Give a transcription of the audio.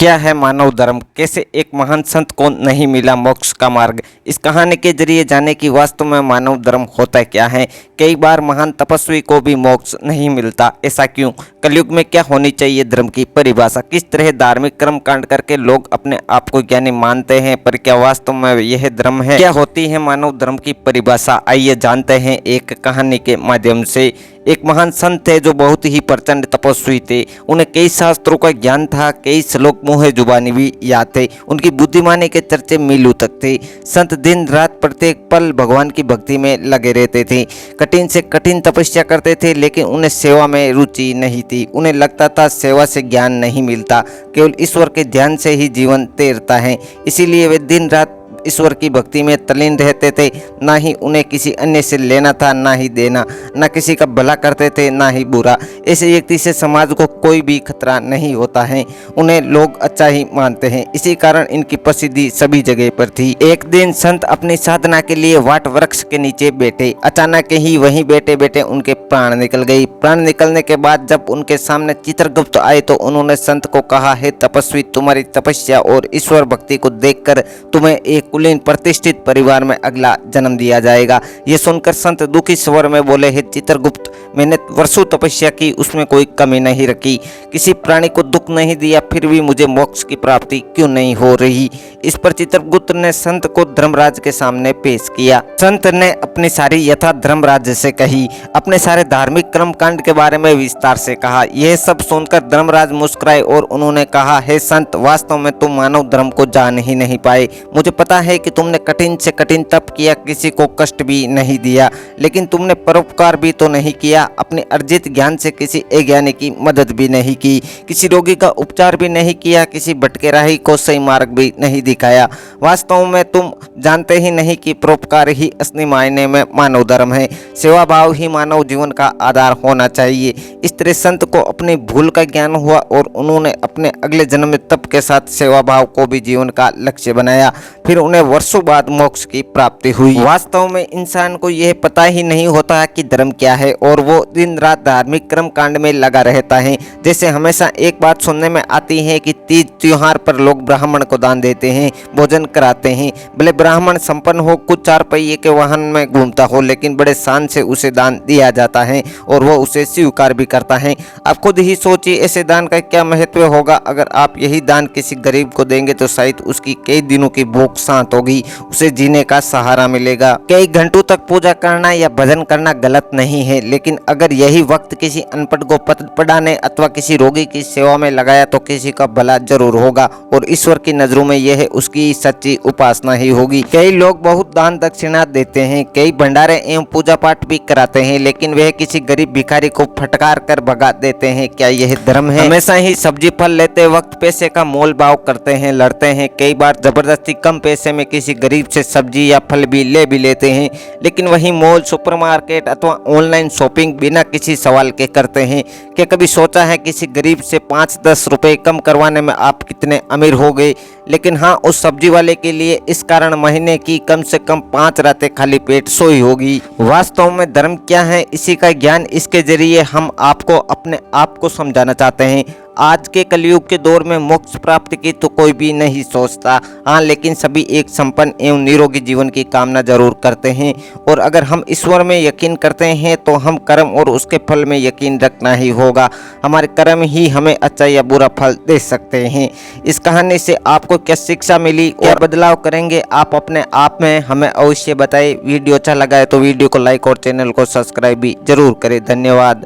क्या है मानव धर्म? कैसे एक महान संत को नहीं मिला मोक्ष का मार्ग? इस कहानी के जरिए जाने कि वास्तव में मानव धर्म होता क्या है। कई बार महान तपस्वी को भी मोक्ष नहीं मिलता, ऐसा क्यों? कलयुग में क्या होनी चाहिए धर्म की परिभाषा? किस तरह धार्मिक कर्म कांड करके लोग अपने आप को ज्ञानी मानते हैं, पर क्या वास्तव में यह धर्म है? क्या होती है मानव धर्म की परिभाषा? आइए जानते हैं एक कहानी के माध्यम से। एक महान संत थे जो बहुत ही प्रचंड तपस्वी थे। उन्हें कई शास्त्रों का ज्ञान था, कई श्लोक मुँह जुबानी भी याद थे। उनकी बुद्धिमानी के चर्चे मीलों तक थे। संत दिन रात प्रत्येक पल भगवान की भक्ति में लगे रहते थे। कठिन से कठिन तपस्या करते थे, लेकिन उन्हें सेवा में रुचि नहीं थी। उन्हें लगता था सेवा से ज्ञान नहीं मिलता, केवल ईश्वर के ध्यान से ही जीवन तैरता है। इसीलिए वे दिन रात ईश्वर की भक्ति में तल्लीन रहते थे। ना ही उन्हें किसी अन्य से लेना था, ना ही देना। ना किसी का भला करते थे, ना ही बुरा। ऐसे व्यक्ति से समाज को कोई भी खतरा नहीं होता है। उन्हें लोग अच्छा ही मानते हैं, इसी कारण इनकी प्रसिद्धि सभी जगह पर थी। एक दिन संत अपनी साधना के लिए वाट वृक्ष के नीचे बैठे। अचानक ही वहीं बैठे बैठे उनके प्राण निकल गई। प्राण निकलने के बाद जब उनके सामने चित्रगुप्त आए तो उन्होंने संत को कहा, हे तपस्वी, तुम्हारी तपस्या और ईश्वर भक्ति को देखकर तुम्हें एक कुलीन प्रतिष्ठित परिवार में अगला जन्म दिया जाएगा। यह सुनकर संत दुखी स्वर में बोले, हे चित्रगुप्त, मैंने वर्षों तपस्या की, उसमें कोई कमी नहीं रखी, किसी प्राणी को दुख नहीं दिया, फिर भी मुझे मोक्ष की प्राप्ति क्यों नहीं हो रही? इस पर चित्रगुप्त ने संत को धर्मराज के सामने पेश किया। संत ने अपनी सारी यथा धर्मराज से कही, अपने सारे धार्मिक कर्म कांड के बारे में विस्तार से कहा। यह सब सुनकर धर्मराज मुस्कुराए और उन्होंने कहा, हे संत, वास्तव में तुम मानव धर्म को जान ही नहीं पाए। मुझे पता है कि तुमने कठिन से कठिन तप किया, किसी को कष्ट भी नहीं दिया, लेकिन तुमने परोपकार भी तो नहीं किया। अपने अर्जित ज्ञान से किसी अज्ञानी की मदद भी नहीं की, किसी रोगी का उपचार भी नहीं किया, किसी भटके राही को सही मार्ग भी नहीं दिखाया। वास्तव में तुम जानते ही नहीं कि परोपकार ही असली मायने में मानव धर्म है। सेवा भाव ही मानव जीवन का आधार होना चाहिए। इस तरह संत को अपनी भूल का ज्ञान हुआ और उन्होंने अपने अगले जन्म में तप के साथ सेवा भाव को भी जीवन का लक्ष्य बनाया। फिर उन्हें वर्षों बाद मोक्ष की प्राप्ति हुई। वास्तव में इंसान को यह पता ही नहीं होता कि धर्म क्या है और वो दिन रात धार्मिक कर्म कांड में लगा रहता है। जैसे हमेशा एक बात सुनने में आती है कि तीज त्योहार पर लोग ब्राह्मण को दान देते हैं, भोजन कराते हैं। भले ब्राह्मण संपन्न हो, कुछ चार पहिए के वाहन में घूमता हो, लेकिन बड़े शान से उसे दान दिया जाता है और वो उसे स्वीकार भी करता है। आप खुद ही सोचिए, ऐसे दान का क्या महत्व होगा। अगर आप यही दान किसी गरीब को देंगे तो शायद उसकी कई दिनों की भूख शांत होगी, उसे जीने का सहारा मिलेगा। कई घंटों तक पूजा करना या भजन करना गलत नहीं है, लेकिन अगर यही वक्त किसी अनपढ़ को पत्र पढ़ाने अथवा किसी रोगी की सेवा में लगाया तो किसी का भला जरूर होगा और ईश्वर की नजरों में यह उसकी सच्ची उपासना ही होगी। कई लोग बहुत दान दक्षिणा देते हैं, कई भंडारे एवं पूजा पाठ भी कराते हैं, लेकिन वह किसी गरीब भिखारी को फटकार कर भगा देते हैं। क्या यह धर्म है? हमेशा ही सब्जी फल लेते वक्त पैसे का मोल भाव करते हैं, लड़ते हैं। कई बार जबरदस्ती कम पैसे में किसी गरीब से सब्जी या फल भी लेते हैं, लेकिन वही मॉल, सुपरमार्केट अथवा ऑनलाइन शॉपिंग बिना किसी सवाल के करते हैं। क्या कभी सोचा है किसी गरीब से 5-10 रुपए कम करवाने में आप कितने अमीर हो गए? लेकिन हाँ, उस सब्जी वाले के लिए इस कारण महीने की कम से कम 5 रातें खाली पेट सोई होगी। वास्तव में धर्म क्या है, इसी का ज्ञान इसके जरिए हम आपको अपने आप को समझाना चाहते हैं। आज के कलयुग के दौर में मोक्ष प्राप्ति की तो कोई भी नहीं सोचता, हाँ, लेकिन सभी एक संपन्न एवं निरोगी जीवन की कामना जरूर करते हैं। और अगर हम ईश्वर में यकीन करते हैं तो हम कर्म और उसके फल में यकीन रखना ही होगा। हमारे कर्म ही हमें अच्छा या बुरा फल दे सकते हैं। इस कहानी से आपको क्या शिक्षा मिली और बदलाव करेंगे आप अपने आप में, हमें अवश्य बताएं। वीडियो अच्छा लगा है तो वीडियो को लाइक और चैनल को सब्सक्राइब भी जरूर करें। धन्यवाद।